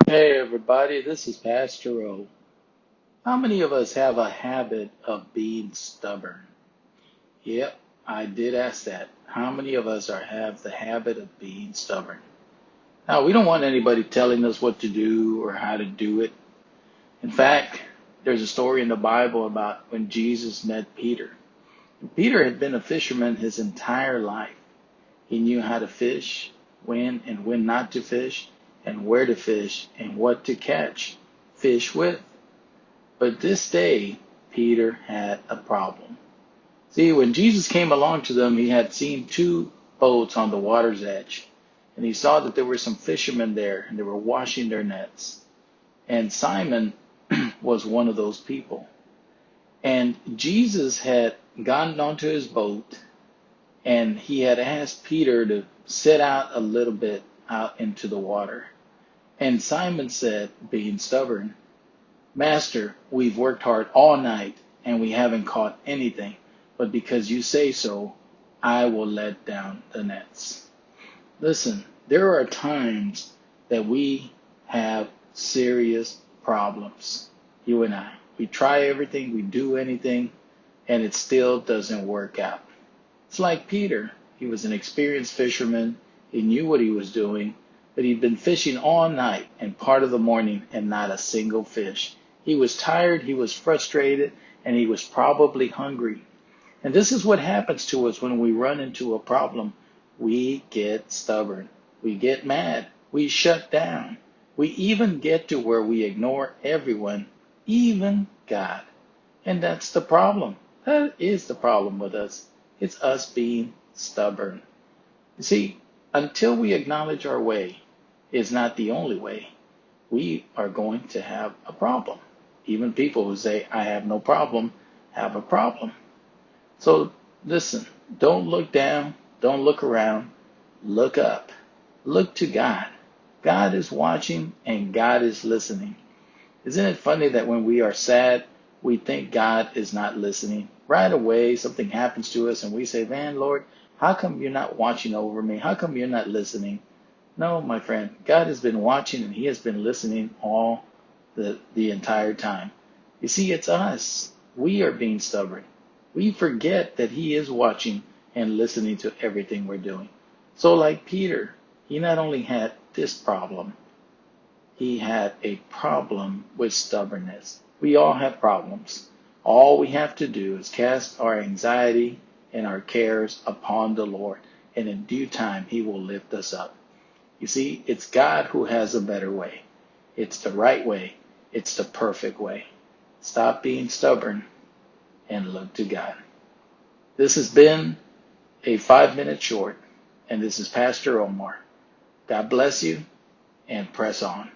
Hey everybody, this is Pastor O. How many of us have a habit of being stubborn? Yep, I did ask that. How many of us have the habit of being stubborn? Now, we don't want anybody telling us what to do or how to do it. In fact, there's a story in the Bible about when Jesus met Peter. Peter had been a fisherman his entire life. He knew how to fish, when and when not to fish, and where to fish, and what to catch fish with. But this day, Peter had a problem. See, when Jesus came along to them, he had seen two boats on the water's edge. And he saw that there were some fishermen there, and they were washing their nets. And Simon was one of those people. And Jesus had gotten onto his boat, and he had asked Peter to set out a little bit out into the water. And Simon said, being stubborn, Master, we've worked hard all night and we haven't caught anything, but because you say so, I will let down the nets. Listen, there are times that we have serious problems, you and I. We try everything, we do anything, and it still doesn't work out. It's like Peter. He was an experienced fisherman. He knew what he was doing, but he'd been fishing all night and part of the morning and not a single fish. He was tired, he was frustrated, and he was probably hungry. And this is what happens to us when we run into a problem. We get stubborn. We get mad. We shut down. We even get to where we ignore everyone, even God. And that's the problem. That is the problem with us. It's us being stubborn. You see, until we acknowledge our way is not the only way, we are going to have a problem. Even people who say, I have no problem, have a problem. So listen, don't look down, don't look around, look up. Look to God. God is watching and God is listening. Isn't it funny that when we are sad, we think God is not listening? Right away, something happens to us and we say, Man, Lord, how come you're not watching over me? How come you're not listening? No, my friend, God has been watching and He has been listening all the entire time. You see, it's us. We are being stubborn. We forget that He is watching and listening to everything we're doing. So, like Peter, he not only had this problem, he had a problem with stubbornness. We all have problems. All we have to do is cast our anxiety and our cares upon the Lord, and in due time, He will lift us up. You see, it's God who has a better way. It's the right way. It's the perfect way. Stop being stubborn and look to God. This has been a 5-minute short, and this is Pastor Omar. God bless you and press on.